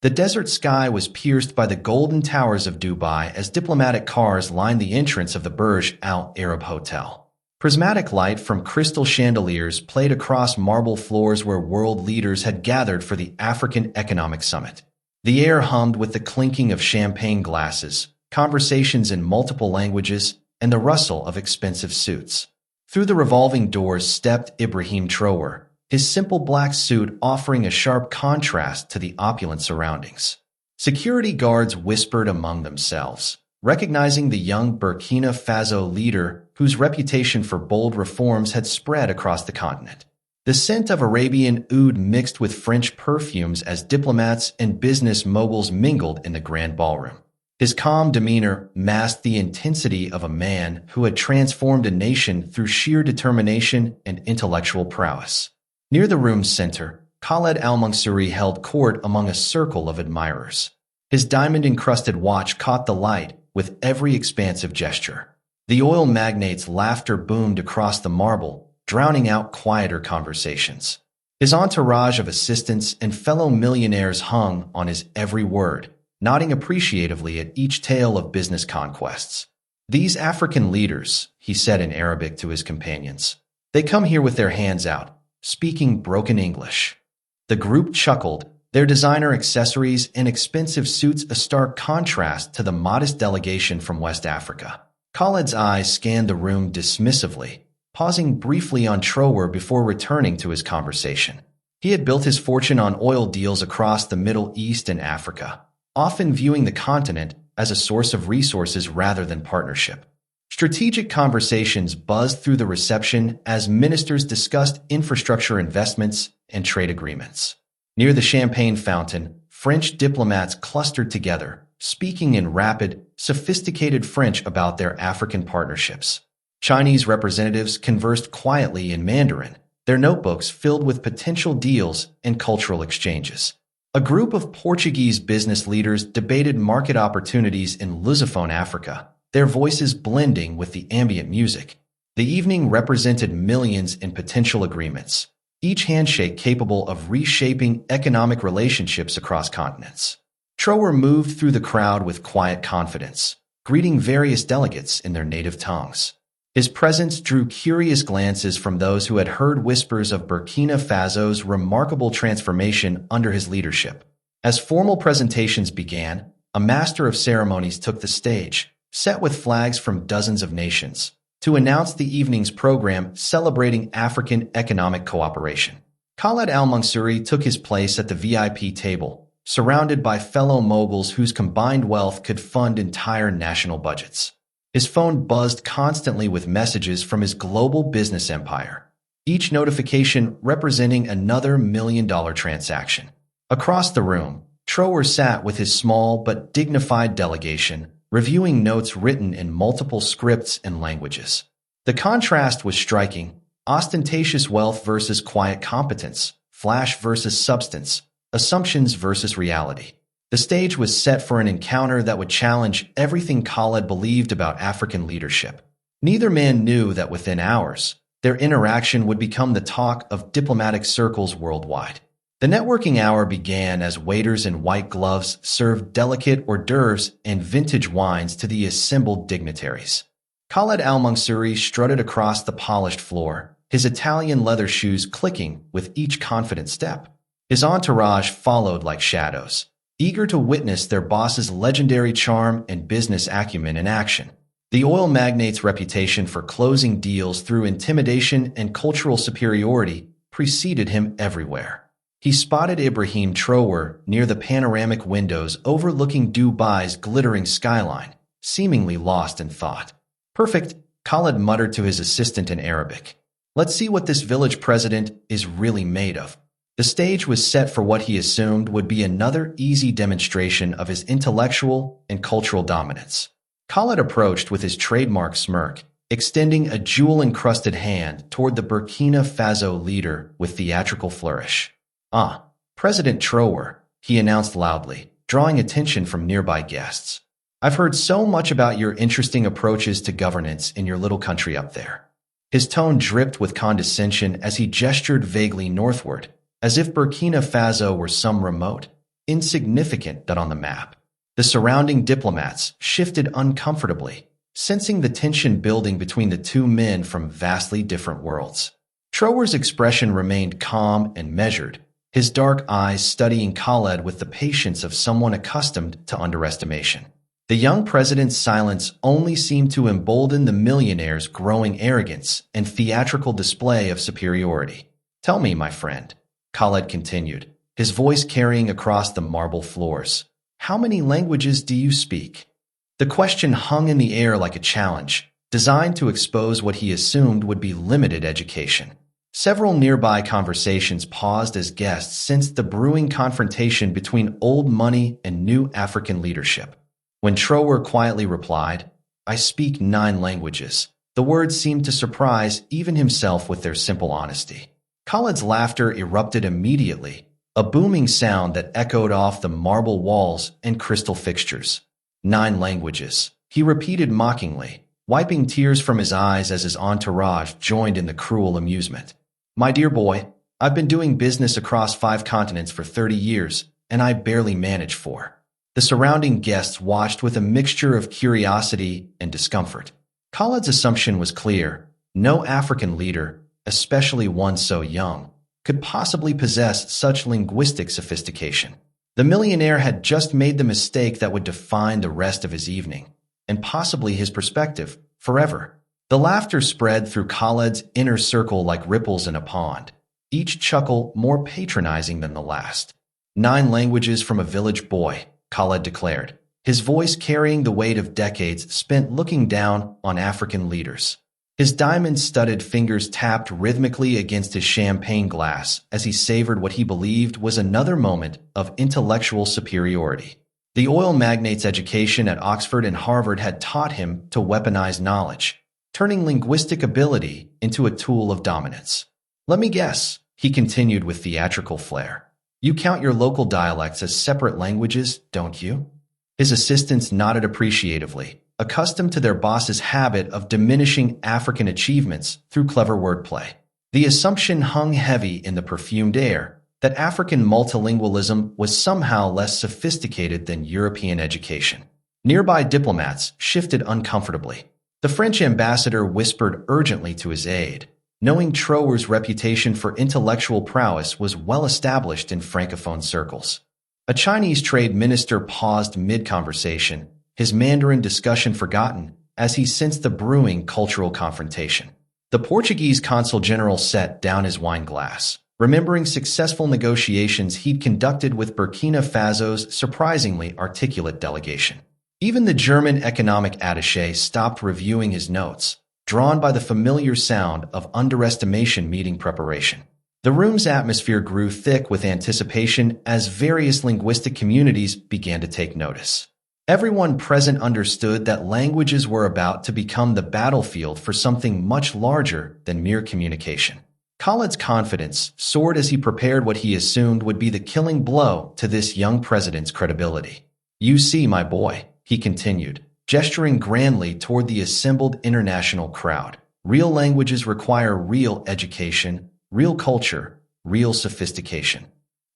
The desert sky was pierced by the golden towers of Dubai as diplomatic cars lined the entrance of the Burj Al Arab Hotel. Prismatic light from crystal chandeliers played across marble floors where world leaders had gathered for the African Economic Summit. The air hummed with the clinking of champagne glasses, conversations in multiple languages, and the rustle of expensive suits. Through the revolving doors stepped Ibrahim Traoré, his simple black suit offering a sharp contrast to the opulent surroundings. Security guards whispered among themselves, recognizing the young Burkina Faso leader whose reputation for bold reforms had spread across the continent. The scent of Arabian oud mixed with French perfumes as diplomats and business moguls mingled in the grand ballroom. His calm demeanor masked the intensity of a man who had transformed a nation through sheer determination and intellectual prowess. Near the room's center, Khaled Al-Mansouri held court among a circle of admirers. His diamond-encrusted watch caught the light with every expansive gesture. The oil magnate's laughter boomed across the marble, drowning out quieter conversations. His entourage of assistants and fellow millionaires hung on his every word, nodding appreciatively at each tale of business conquests. "These African leaders," he said in Arabic to his companions, "they come here with their hands out, speaking broken English." The group chuckled, their designer accessories and expensive suits a stark contrast to the modest delegation from West Africa. Khaled's eyes scanned the room dismissively, pausing briefly on Traoré before returning to his conversation. He had built his fortune on oil deals across the Middle East and Africa, often viewing the continent as a source of resources rather than partnership. Strategic conversations buzzed through the reception as ministers discussed infrastructure investments and trade agreements. Near the champagne fountain, French diplomats clustered together, speaking in rapid, sophisticated French about their African partnerships. Chinese representatives conversed quietly in Mandarin, their notebooks filled with potential deals and cultural exchanges. A group of Portuguese business leaders debated market opportunities in Lusophone Africa, their voices blending with the ambient music. The evening represented millions in potential agreements, each handshake capable of reshaping economic relationships across continents. Traoré moved through the crowd with quiet confidence, greeting various delegates in their native tongues. His presence drew curious glances from those who had heard whispers of Burkina Faso's remarkable transformation under his leadership. As formal presentations began, a master of ceremonies took the stage, set with flags from dozens of nations, to announce the evening's program celebrating African economic cooperation. Khaled Al-Mansouri took his place at the VIP table, surrounded by fellow moguls whose combined wealth could fund entire national budgets. His phone buzzed constantly with messages from his global business empire, each notification representing another million-dollar transaction. Across the room, Traoré sat with his small but dignified delegation, reviewing notes written in multiple scripts and languages. The contrast was striking: ostentatious wealth versus quiet competence, flash versus substance, assumptions versus reality. The stage was set for an encounter that would challenge everything Khaled believed about African leadership. Neither man knew that within hours, their interaction would become the talk of diplomatic circles worldwide. The networking hour began as waiters in white gloves served delicate hors d'oeuvres and vintage wines to the assembled dignitaries. Khaled Al-Mansouri strutted across the polished floor, his Italian leather shoes clicking with each confident step. His entourage followed like shadows, eager to witness their boss's legendary charm and business acumen in action. The oil magnate's reputation for closing deals through intimidation and cultural superiority preceded him everywhere. He spotted Ibrahim Traoré near the panoramic windows overlooking Dubai's glittering skyline, seemingly lost in thought. "Perfect," Khaled muttered to his assistant in Arabic. "Let's see what this village president is really made of." The stage was set for what he assumed would be another easy demonstration of his intellectual and cultural dominance. Khaled approached with his trademark smirk, extending a jewel-encrusted hand toward the Burkina Faso leader with theatrical flourish. "Ah, President Traoré," he announced loudly, drawing attention from nearby guests. "I've heard so much about your interesting approaches to governance in your little country up there." His tone dripped with condescension as he gestured vaguely northward, as if Burkina Faso were some remote, insignificant dot on the map. The surrounding diplomats shifted uncomfortably, sensing the tension building between the two men from vastly different worlds. Traoré's expression remained calm and measured, his dark eyes studying Khaled with the patience of someone accustomed to underestimation. The young president's silence only seemed to embolden the millionaire's growing arrogance and theatrical display of superiority. "Tell me, my friend," Khaled continued, his voice carrying across the marble floors, "how many languages do you speak?" The question hung in the air like a challenge, designed to expose what he assumed would be limited education. Several nearby conversations paused as guests sensed the brewing confrontation between old money and new African leadership. When Traoré quietly replied, "I speak 9 languages," the words seemed to surprise even himself with their simple honesty. Khaled's laughter erupted immediately, a booming sound that echoed off the marble walls and crystal fixtures. 9 languages, he repeated mockingly, wiping tears from his eyes as his entourage joined in the cruel amusement. "My dear boy, I've been doing business across 5 continents for 30 years, and I barely manage 4. The surrounding guests watched with a mixture of curiosity and discomfort. Khaled's assumption was clear. No African leader, especially one so young, could possibly possess such linguistic sophistication. The millionaire had just made the mistake that would define the rest of his evening, and possibly his perspective, forever. The laughter spread through Khaled's inner circle like ripples in a pond, each chuckle more patronizing than the last. 9 languages from a village boy, Khaled declared, his voice carrying the weight of decades spent looking down on African leaders. His diamond-studded fingers tapped rhythmically against his champagne glass as he savored what he believed was another moment of intellectual superiority. The oil magnate's education at Oxford and Harvard had taught him to weaponize knowledge, turning linguistic ability into a tool of dominance. "Let me guess," he continued with theatrical flair. "You count your local dialects as separate languages, don't you?" His assistants nodded appreciatively, accustomed to their boss's habit of diminishing African achievements through clever wordplay. The assumption hung heavy in the perfumed air that African multilingualism was somehow less sophisticated than European education. Nearby diplomats shifted uncomfortably. The French ambassador whispered urgently to his aide, knowing Traoré's reputation for intellectual prowess was well established in Francophone circles. A Chinese trade minister paused mid-conversation, his Mandarin discussion forgotten, as he sensed the brewing cultural confrontation. The Portuguese consul general set down his wine glass, remembering successful negotiations he'd conducted with Burkina Faso's surprisingly articulate delegation. Even the German economic attaché stopped reviewing his notes, drawn by the familiar sound of underestimation meeting preparation. The room's atmosphere grew thick with anticipation as various linguistic communities began to take notice. Everyone present understood that languages were about to become the battlefield for something much larger than mere communication. Khaled's confidence soared as he prepared what he assumed would be the killing blow to this young president's credibility. "You see, my boy," he continued, gesturing grandly toward the assembled international crowd. "Real languages require real education, real culture, real sophistication."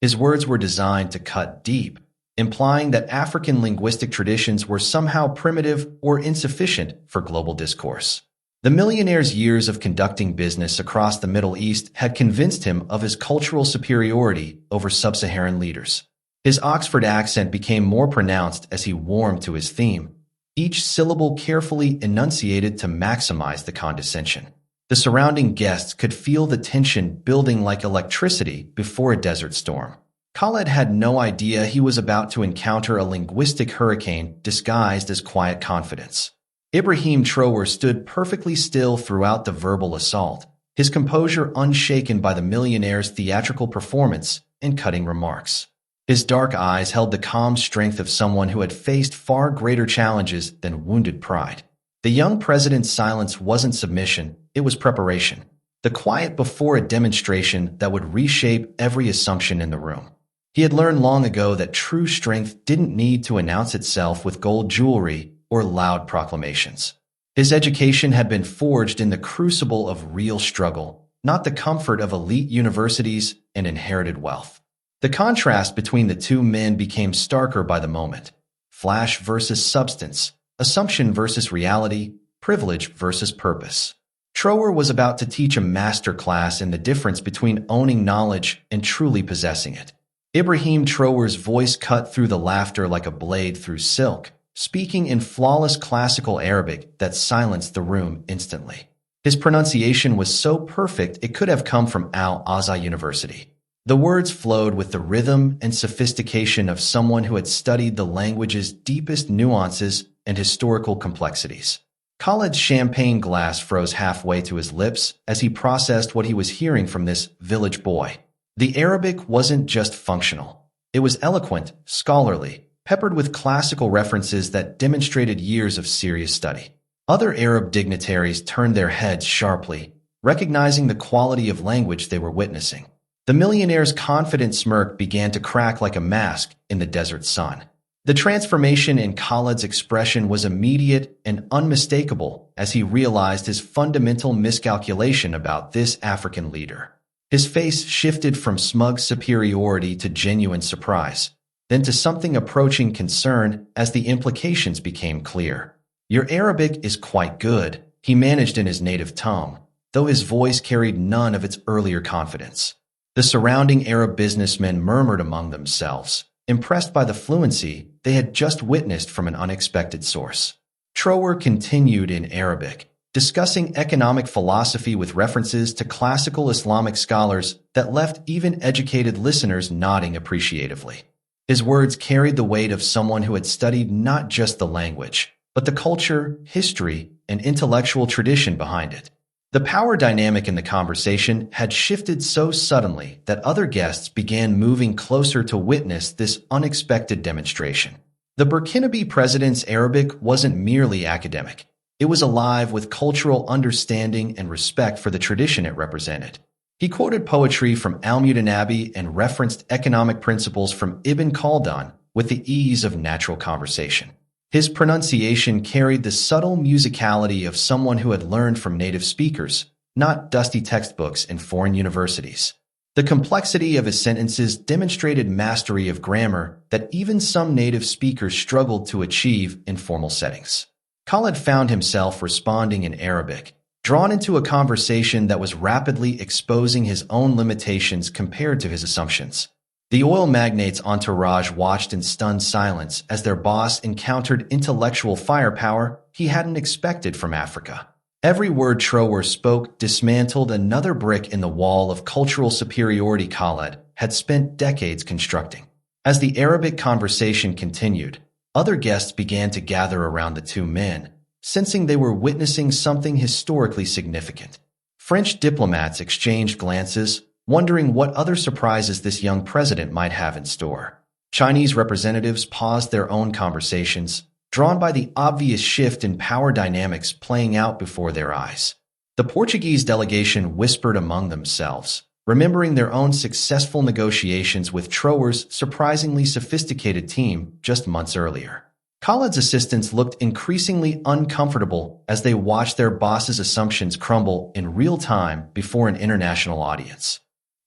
His words were designed to cut deep, implying that African linguistic traditions were somehow primitive or insufficient for global discourse. The millionaire's years of conducting business across the Middle East had convinced him of his cultural superiority over sub-Saharan leaders. His Oxford accent became more pronounced as he warmed to his theme, each syllable carefully enunciated to maximize the condescension. The surrounding guests could feel the tension building like electricity before a desert storm. Khaled had no idea he was about to encounter a linguistic hurricane disguised as quiet confidence. Ibrahim Traoré stood perfectly still throughout the verbal assault, his composure unshaken by the millionaire's theatrical performance and cutting remarks. His dark eyes held the calm strength of someone who had faced far greater challenges than wounded pride. The young president's silence wasn't submission, it was preparation. The quiet before a demonstration that would reshape every assumption in the room. He had learned long ago that true strength didn't need to announce itself with gold jewelry or loud proclamations. His education had been forged in the crucible of real struggle, not the comfort of elite universities and inherited wealth. The contrast between the two men became starker by the moment. Flash versus substance, assumption versus reality, privilege versus purpose. Traoré was about to teach a master class in the difference between owning knowledge and truly possessing it. Ibrahim Traoré's voice cut through the laughter like a blade through silk, speaking in flawless classical Arabic that silenced the room instantly. His pronunciation was so perfect it could have come from Al-Azhar University. The words flowed with the rhythm and sophistication of someone who had studied the language's deepest nuances and historical complexities. Khaled's champagne glass froze halfway to his lips as he processed what he was hearing from this village boy. The Arabic wasn't just functional. It was eloquent, scholarly, peppered with classical references that demonstrated years of serious study. Other Arab dignitaries turned their heads sharply, recognizing the quality of language they were witnessing. The millionaire's confident smirk began to crack like a mask in the desert sun. The transformation in Khaled's expression was immediate and unmistakable as he realized his fundamental miscalculation about this African leader. His face shifted from smug superiority to genuine surprise, then to something approaching concern as the implications became clear. "Your Arabic is quite good," he managed in his native tongue, though his voice carried none of its earlier confidence. The surrounding Arab businessmen murmured among themselves, impressed by the fluency they had just witnessed from an unexpected source. Traoré continued in Arabic, discussing economic philosophy with references to classical Islamic scholars that left even educated listeners nodding appreciatively. His words carried the weight of someone who had studied not just the language, but the culture, history, and intellectual tradition behind it. The power dynamic in the conversation had shifted so suddenly that other guests began moving closer to witness this unexpected demonstration. The Burkinabe president's Arabic wasn't merely academic. It was alive with cultural understanding and respect for the tradition it represented. He quoted poetry from Al-Mutanabbi and referenced economic principles from Ibn Khaldun with the ease of natural conversation. His pronunciation carried the subtle musicality of someone who had learned from native speakers, not dusty textbooks in foreign universities. The complexity of his sentences demonstrated mastery of grammar that even some native speakers struggled to achieve in formal settings. Khaled found himself responding in Arabic, drawn into a conversation that was rapidly exposing his own limitations compared to his assumptions. The oil magnate's entourage watched in stunned silence as their boss encountered intellectual firepower he hadn't expected from Africa. Every word Traoré spoke dismantled another brick in the wall of cultural superiority Khaled had spent decades constructing. As the Arabic conversation continued, other guests began to gather around the two men, sensing they were witnessing something historically significant. French diplomats exchanged glances, wondering what other surprises this young president might have in store. Chinese representatives paused their own conversations, drawn by the obvious shift in power dynamics playing out before their eyes. The Portuguese delegation whispered among themselves, remembering their own successful negotiations with Traoré's surprisingly sophisticated team just months earlier. Khaled's assistants looked increasingly uncomfortable as they watched their boss's assumptions crumble in real time before an international audience.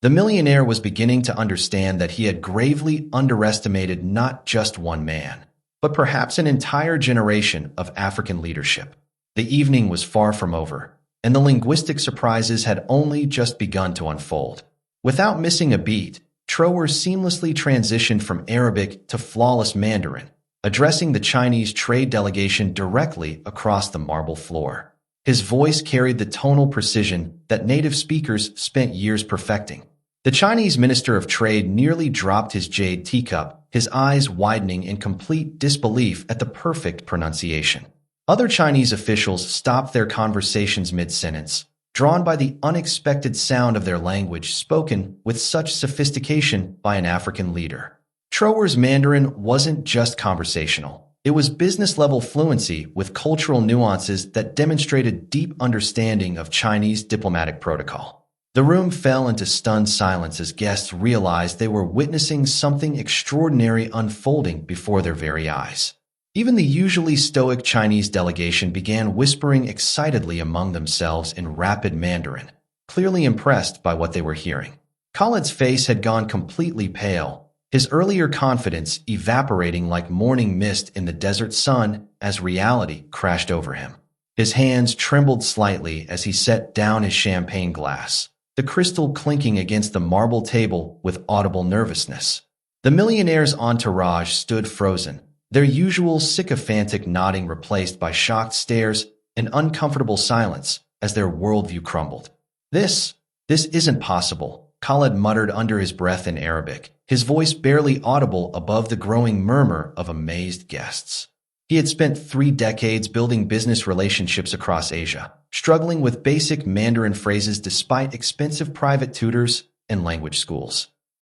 The millionaire was beginning to understand that he had gravely underestimated not just one man, but perhaps an entire generation of African leadership. The evening was far from over, and the linguistic surprises had only just begun to unfold. Without missing a beat, Traoré seamlessly transitioned from Arabic to flawless Mandarin, addressing the Chinese trade delegation directly across the marble floor. His voice carried the tonal precision that native speakers spent years perfecting. The Chinese Minister of Trade nearly dropped his jade teacup, his eyes widening in complete disbelief at the perfect pronunciation. Other Chinese officials stopped their conversations mid-sentence, drawn by the unexpected sound of their language spoken with such sophistication by an African leader. Traoré's Mandarin wasn't just conversational. It was business-level fluency with cultural nuances that demonstrated deep understanding of Chinese diplomatic protocol. The room fell into stunned silence as guests realized they were witnessing something extraordinary unfolding before their very eyes. Even the usually stoic Chinese delegation began whispering excitedly among themselves in rapid Mandarin, clearly impressed by what they were hearing. Khalid's face had gone completely pale, his earlier confidence evaporating like morning mist in the desert sun as reality crashed over him. His hands trembled slightly as he set down his champagne glass, the crystal clinking against the marble table with audible nervousness. The millionaire's entourage stood frozen, their usual sycophantic nodding replaced by shocked stares and uncomfortable silence as their worldview crumbled. This isn't possible, Khalid muttered under his breath in Arabic, his voice barely audible above the growing murmur of amazed guests. He had spent 3 decades building business relationships across Asia, struggling with basic Mandarin phrases despite expensive private tutors and language schools.